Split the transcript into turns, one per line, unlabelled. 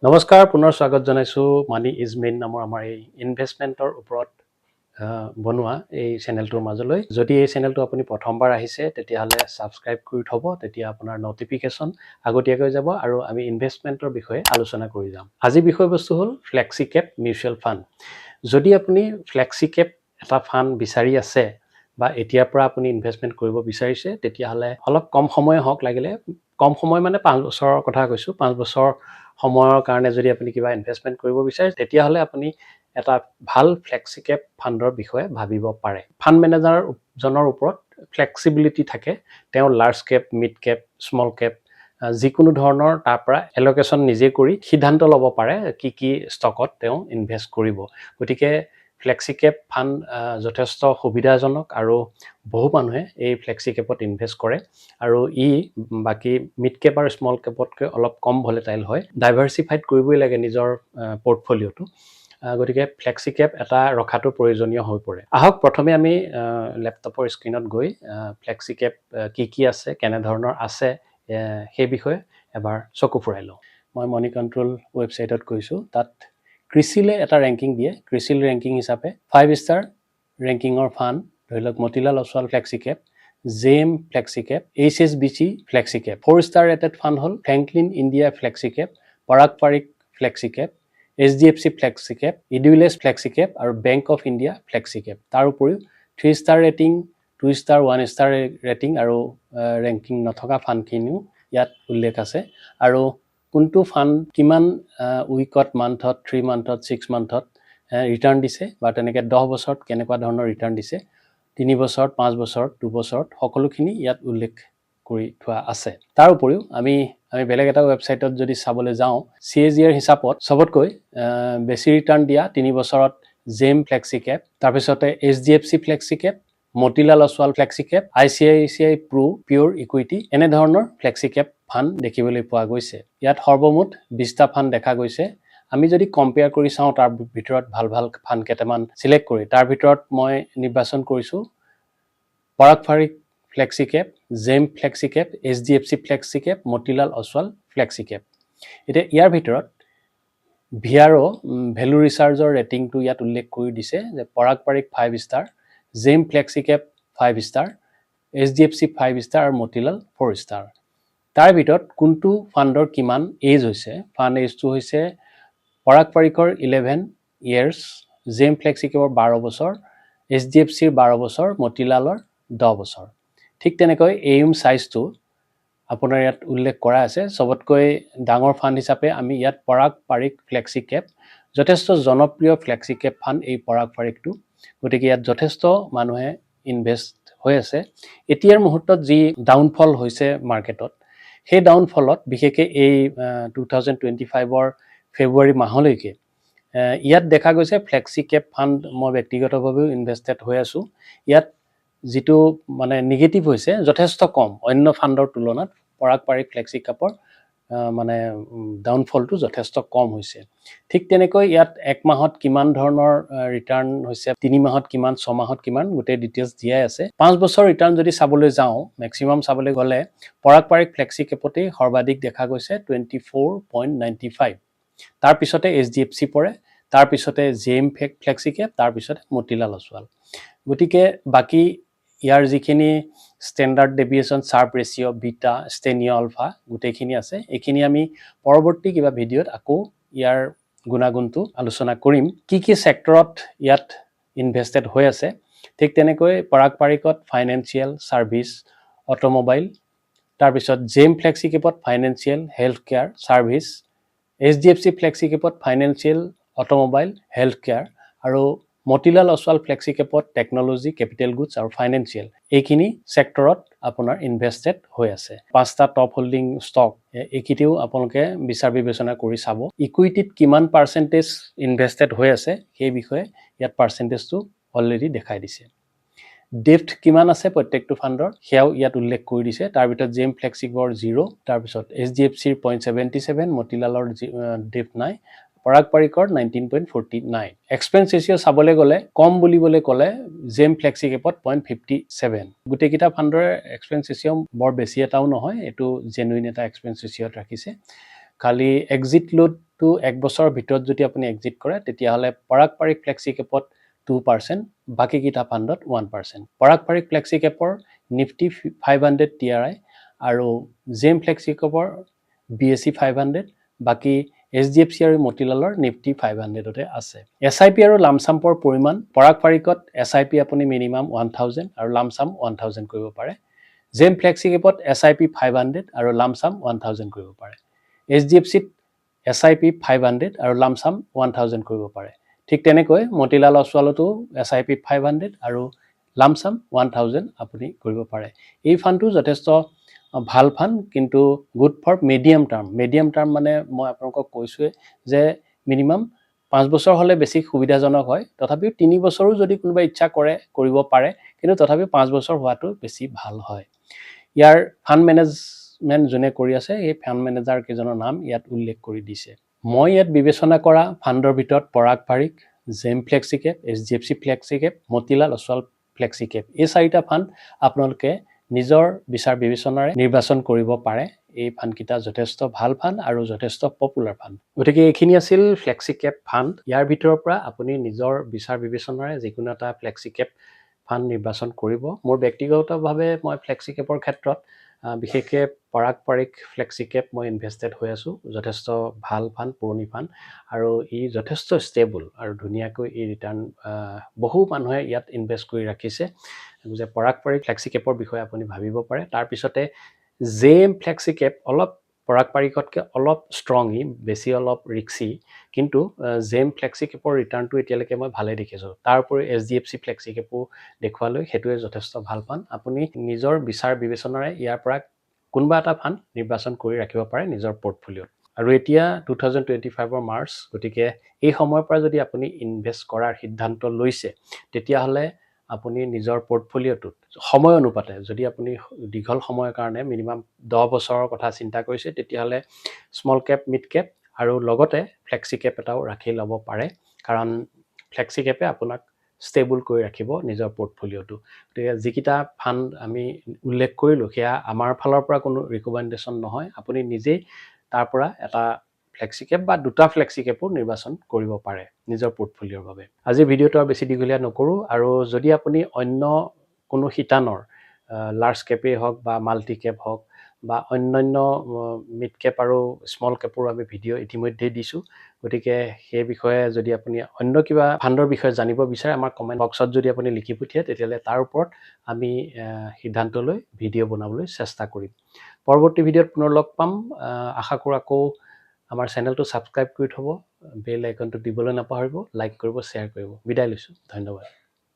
নমস্কাৰ পুনৰ স্বাগত জনাইছোঁ মানি ইজ মেইন নামৰ আমাৰ এই ইনভেষ্টমেণ্টৰ ওপৰত বনোৱা এই চেনেলটোৰ মাজলৈ যদি এই চেনেলটো আপুনি প্ৰথমবাৰ আহিছে তেতিয়াহ'লে ছাবস্ক্ৰাইব কৰি থ'ব তেতিয়া আপোনাৰ নটিফিকেশ্যন আগতীয়াকৈ যাব আৰু আমি ইনভেষ্টমেণ্টৰ বিষয়ে আলোচনা কৰি যাম আজি বিষয়বস্তু হ'ল ফ্লেক্সি কেপ মিউচুৱেল ফাণ্ড যদি আপুনি ফ্লেক্সি কেপ এটা ফাণ্ড বিচাৰি আছে বা এতিয়াৰ পৰা আপুনি ইনভেষ্টমেণ্ট কৰিব বিচাৰিছে তেতিয়াহ'লে অলপ কম সময় হওক লাগিলে কম সময় মানে 5 বছৰৰ কথা কৈছোঁ 5 বছৰ সময়ৰ কাৰণে যদি আপুনি কিবা ইনভেষ্টমেণ্ট কৰিব বিচাৰে তেতিয়াহ'লে আপুনি এটা ভাল ফ্লেক্সি কেপ ফাণ্ডৰ বিষয়ে ভাবিব পাৰে ফাণ্ড মেনেজাৰ জনৰ ওপৰত ফ্লেক্সিবিলিটি থাকে তেওঁ large cap mid cap small cap যিকোনো ধৰণৰ তাৰ পৰা এলোকেশ্যন নিজে কৰি সিদ্ধান্ত ল'ব পাৰে কি ষ্টকত তেওঁ ইনভেষ্ট কৰিব গতিকে ফ্লেক্সি কেপ ফাণ্ড যথেষ্ট সুবিধাজনক আৰু বহু মানুহে এই ফ্লেক্সি কেপত ইনভেষ্ট কৰে আৰু বাকি মিড কেপ আৰু স্মল কেপতকৈ অলপ কম ভলেটাইল হয় ডাইভাৰ্সিফাইড কৰিবই লাগে নিজৰ পোৰ্টফলিঅ'টো গতিকে ফ্লেক্সি কেপ এটা ৰখাটো প্ৰয়োজনীয় হৈ পৰে আহক প্ৰথমে আমি লেপটপৰ স্ক্ৰিনত গৈ ফ্লেক্সি কেপ কি আছে কেনে ধৰণৰ আছে সেই বিষয়ে এবাৰ চকু ফুৰাই লওঁ মই মনি কন্ট্ৰোল ৱেবছাইটত গৈছোঁ তাত ক্ৰিচিলে এটা ৰেংকিং দিয়ে ক্ৰিচিল ৰেংকিং হিচাপে 5 ষ্টাৰ ৰেংকিঙৰ ফাণ্ড ধৰি লওক Motilal Oswal flexi cap JM flexi cap HSBC flexi cap 4 star rated fund হ'ল Franklin India flexi cap Parag Parikh flexi cap HDFC flexi cap Edelweiss flexi cap আৰু Bank of India flexi cap তাৰ উপৰিও 3 star rating 2 star 1 star rating আৰু ranking নথকা ফাণ্ডখিনিও ইয়াত উল্লেখ আছে আৰু কোনটো ফাণ্ড কিমান উইকত মান্থত 3 মান্থত 6 মান্থত ৰিটাৰ্ণ দিছে বা তেনেকৈ 10 বছৰত কেনেকুৱা ধৰণৰ ৰিটাৰ্ণ দিছে 3 বছৰত 5 বছৰত 2 বছৰত সকলোখিনি ইয়াত উল্লেখ কৰি থোৱা আছে তাৰ উপৰিও আমি বেলেগ এটা ৱেবছাইটত যদি চাবলৈ যাওঁ CAGR হিচাপত সবতকৈ বেছি ৰিটাৰ্ণ দিয়া 3 বছৰত জেম ফ্লেক্সি কেপ তাৰপিছতে HDFC flexi cap Motilal Oswal flexi cap ICICI pro pure equity এনে ধৰণৰ ফ্লেক্সি কেপ ফাণ্ড দেখিবলৈ পোৱা গৈছে ইয়াত সৰ্বমুঠ 20টা ফাণ্ড দেখা গৈছে আমি যদি কম্পেয়াৰ কৰি চাওঁ তাৰ ভিতৰত ভাল ফাণ্ড কেইটামান সিলেক্ট কৰি তাৰ ভিতৰত মই নিৰ্বাচন কৰিছোঁ Parag Parikh flexi cap JM flexi cap HDFC flexi cap Motilal Oswal flexi cap এতিয়া ইয়াৰ ভিতৰত ভিআৰও ভেলু ৰিচাৰ্জৰ ৰেটিংটো ইয়াত উল্লেখ কৰি দিছে যে Parag Parikh 5 star JM flexi cap 5 star HDFC 5 star আৰু মতিলাল 4 ষ্টাৰ তাৰ ভিতৰত কোনটো ফাণ্ডৰ কিমান এজ হৈছে ফাণ্ড এজটো হৈছে পৰাগ পাৰিকৰ 11 ইয়াৰ্ছ জেম ফ্লেক্সি কেপৰ 12 বছৰ HDFCৰ 12 বছৰ মতিলালৰ 10 বছৰ ঠিক তেনেকৈ AUM সাইজটো আপোনাৰ ইয়াত উল্লেখ কৰা আছে সবতকৈ ডাঙৰ ফাণ্ড হিচাপে আমি ইয়াত পৰাগ পাৰিক ফ্লেক্সি কেপ যথেষ্ট জনপ্ৰিয় ফ্লেক্সি কেপ ফাণ্ড এই পৰাগ পাৰিকটো গতিকে ইয়াত যথেষ্ট মানুহে ইনভেষ্ট হৈ আছে এতিয়াৰ মুহূৰ্তত যি ডাউনফল হৈছে মাৰ্কেটত সেই ডাউনফলত বিশেষকৈ এই 2025ৰ ফেব্ৰুৱাৰী মাহলৈকে ইয়াত দেখা গৈছে ফ্লেক্সি কেপ ফাণ্ড মই ব্যক্তিগতভাৱেও ইনভেষ্টেড হৈ আছোঁ ইয়াত যিটো মানে নিগেটিভ হৈছে যথেষ্ট কম অন্য ফাণ্ডৰ তুলনাত পৰাগ পাৰিক ফ্লেক্সি কেপৰ মানে ডাউনফলটো যথেষ্ট কম হৈছে ঠিক তেনেকৈ ইয়াত এক মাহত কিমান ধৰণৰ ৰিটাৰ্ণ হৈছে 3 মাহত কিমান 6 মাহত কিমান গোটেই ডিটেইলছ দিয়াই আছে 5 বছৰ ৰিটাৰ্ণ যদি চাবলৈ যাওঁ ম্যাক্সিমাম চাবলৈ গ'লে পৰাগ পাৰিক ফ্লেক্সি কেপতে সৰ্বাধিক দেখা গৈছে 24.95 তাৰ পিছতে HDFC পৰে তাৰ পিছতে জেম ফ্লেক্সি কেপ তাৰ পিছতে মতিলাল অছৱাল গতিকে বাকি ইয়াৰ যিখিনি standard ডেভিয়েশ্যন sharp ratio beta ষ্টেনিঅ ULFA গোটেইখিনি আছে এইখিনি আমি পৰৱৰ্তী কিবা ভিডিঅ'ত আকৌ ইয়াৰ গুণাগুণটো আলোচনা কৰিম কি সেক্টৰত ইয়াত ইনভেষ্টেড হৈ আছে ঠিক তেনেকৈ পৰাগ পাৰিকত ফাইনেন্সিয়েল সাৰ্ভিস অটোমোবাইল তাৰ পিছত জেম ফ্লেক্সি কেপত financial health care service HDFC flexi কেপত ফাইনেন্সিয়েল অটোমোবাইল হেল্থ কেয়াৰ আৰু মতিলাল অছৱাল ফ্লেক্সি কেপত টেকনলজি কেপিটেল গুডছ আৰু ফাইনেন্সিয়েল এইখিনি সেক্টৰত আপোনাৰ ইনভেষ্টেড হৈ আছে পাঁচটা টপ হোল্ডিং ষ্টক এইকিটিও আপোনালোকে বিচাৰ বিবেচনা কৰি চাব ইকুইটিত কিমান পাৰ্চেন্টেজ ইনভেষ্টেড হৈ আছে সেই বিষয়ে ইয়াত পাৰ্চেন্টেজটো অলৰেডি দেখাই দিছে ডেপ্থ কিমান আছে প্ৰত্যেকটো ফাণ্ডৰ সেয়াও ইয়াত উল্লেখ কৰি দিছে তাৰ ভিতৰত জেম ফ্লেক্সি কেপৰ 0 তাৰ পিছত HDFCৰ 0.77 মতিলালৰ ডেপ্থ নাই পৰাগ পাৰিকৰ 19.49 এক্সপেন্স ৰেচিঅ চাবলৈ গ'লে কম বুলিবলৈ ক'লে জেম ফ্লেক্সি কেপত 0.57 গোটেইকেইটা ফাণ্ডৰ এক্সপেন্স ৰেচিঅ বৰ বেছি এটাও নহয় এটো জেনুইন এটা এক্সপেন্স ৰেচিঅত ৰাখিছে খালি এক্সিট লোডটো ফাণ্ডটো 1 বছৰৰ ভিতৰত যদি আপুনি এক্সিট কৰে তেতিয়াহ'লে পৰাগ পাৰিক ফ্লেক্সি কেপত 2%, বাকীকেইটা ফাণ্ডত 1%। পৰাগ পাৰিক ফ্লেক্সি কেপৰ নিফটি 500 TRI আৰু জেম ফ্লেক্সি কেপৰ BSE 500, বাকী HDFC আৰু মতিলালৰ নিফটি 500তে আছে। SIP আৰু লামচাম্পৰ পৰিমাণ পৰাগ পাৰিকত SIP আপুনি মিনিমাম 1000 আৰু লামচাম 1000 কৰিব পাৰে। জেম ফ্লেক্সি কেপত SIP 500 আৰু লামচাম 1000 কৰিব পাৰে। HDFCত SIP 500 আৰু লামচাম 1000 কৰিব পাৰে। ঠিক তেনেকৈ মতিলাল অছৱালতো SIP 500 আৰু লামচাম 1000 আপুনি কৰিব পাৰে। এই ফাণ্ডটো যথেষ্ট ভাল ফাণ্ড, কিন্তু good for medium term. Medium term মানে মই আপোনালোকক কৈছোৱে যে মিনিমাম 5 বছৰ হ'লে বেছি সুবিধাজনক হয়, তথাপিও 3 বছৰো যদি কোনোবা ইচ্ছা কৰে কৰিব পাৰে, কিন্তু তথাপিও 5 বছৰ হোৱাটো বেছি ভাল হয়। ইয়াৰ ফাণ্ড মেনেজমেণ্ট যোনে কৰি আছে এই ফাণ্ড মেনেজাৰ কেইজনৰ নাম ইয়াত উল্লেখ কৰি দিছে। মই ইয়াত বিবেচনা কৰা ফাণ্ডৰ ভিতৰত Parag Parikh, JM flexi cap, HDFC flexi cap, Motilal Oswal flexi cap, এই 4টা ফাণ্ড আপোনালোকে নিজৰ বিচাৰ বিবেচনাৰে নিৰ্বাচন কৰিব পাৰে। এই ফাণ্ডকেইটা যথেষ্ট ভাল ফাণ্ড আৰু যথেষ্ট পপুলাৰ ফাণ্ড। গতিকে এইখিনি আছিল ফ্লেক্সি কেপ ফাণ্ড। ইয়াৰ ভিতৰৰ পৰা আপুনি নিজৰ বিচাৰ বিবেচনাৰে যিকোনো এটা ফ্লেক্সি কেপ ফাণ্ড নিৰ্বাচন কৰিব। মোৰ ব্যক্তিগতভাৱে মই ফ্লেক্সি কেপৰ ক্ষেত্ৰত বিশেষকৈ পৰাগ পাৰিক ফ্লেক্সি কেপ মই ইনভেষ্টেড হৈ আছোঁ। যথেষ্ট ভাল ফাণ্ড, পুৰণি ফাণ্ড, আৰু ই যথেষ্ট ষ্টেবল আৰু ধুনীয়াকৈ এই ৰিটাৰ্ণ বহু মানুহে ইয়াত ইনভেষ্ট কৰি ৰাখিছে। যে পৰাগ পাৰিক ফ্লেক্সি কেপৰ বিষয়ে আপুনি ভাবিব পাৰে। তাৰপিছতে জেম ফ্লেক্সি কেপ অলপ পৰাগ পাৰিকতকৈ অলপ ষ্ট্ৰং, ই বেছি অলপ ৰিক্সি, কিন্তু জেম ফ্লেক্সি কেপৰ ৰিটাৰ্ণটো এতিয়ালৈকে মই ভালেই দেখিছোঁ। তাৰ উপৰি HDFC ফ্লেক্সি কেপো দেখুৱালৈ সেইটোৱে যথেষ্ট ভাল ফাণ্ড। আপুনি নিজৰ বিচাৰ বিবেচনাৰে ইয়াৰ পৰা কোনোবা এটা ফাণ্ড নিৰ্বাচন কৰি ৰাখিব পাৰে নিজৰ পৰ্টফলিঅ'ত। আৰু এতিয়া 2025 মাৰ্চ, গতিকে এই সময়ৰ পৰা যদি আপুনি ইনভেষ্ট কৰাৰ সিদ্ধান্ত লৈছে তেতিয়াহ'লে আপুনি নিজৰ পৰ্টফলিঅ'টোত সময় অনুপাতে, যদি আপুনি দীঘল সময়ৰ কাৰণে মিনিমাম 10 বছৰৰ কথা চিন্তা কৰিছে তেতিয়াহ'লে স্মল কেপ, মিড কেপ আৰু লগতে ফ্লেক্সি কেপ এটাও ৰাখি ল'ব পাৰে, কাৰণ ফ্লেক্সি কেপে আপোনাক ষ্টেবল কৰি ৰাখিব নিজৰ পৰ্টফলিঅ'টো। গতিকে যিকেইটা ফাণ্ড আমি উল্লেখ কৰিলোঁ সেয়া আমাৰ ফালৰ পৰা কোনো ৰিকমেণ্ডেশ্যন নহয়। আপুনি নিজেই তাৰ পৰা এটা ফ্লেক্সি কেপ বা দুটা ফ্লেক্সি কেপো নিৰ্বাচন কৰিব পাৰে নিজৰ পৰ্টফলিঅ'ৰ বাবে। আজিৰ ভিডিঅ'টো আৰু বেছি দীঘলীয়া নকৰোঁ। আৰু যদি আপুনি অন্য কোনো শিতানৰ লাৰ্জ কেপেই হওক বা মাল্টি কেপ হওক বা অন্যান্য মিড কেপ আৰু স্মল কেপৰো আমি ভিডিঅ' ইতিমধ্যেই দিছোঁ। গতিকে সেই বিষয়ে যদি আপুনি অন্য কিবা ফাণ্ডৰ বিষয়ে জানিব বিচাৰে আমাৰ কমেণ্ট বক্সত যদি আপুনি লিখি পঠিয়ায় তেতিয়াহ'লে তাৰ ওপৰত আমি সিদ্ধান্ত লৈ ভিডিঅ' বনাবলৈ চেষ্টা কৰিম। পৰৱৰ্তী ভিডিঅ'ত পুনৰ লগ পাম। আশা কৰোঁ আকৌ আমাৰ চেনেলটো ছাবস্ক্ৰাইব কৰি থ'ব, বেল আইকনটো দিবলৈ নাপাহৰিব, লাইক কৰিব, শ্বেয়াৰ কৰিব। বিদায় লৈছোঁ, ধন্যবাদ।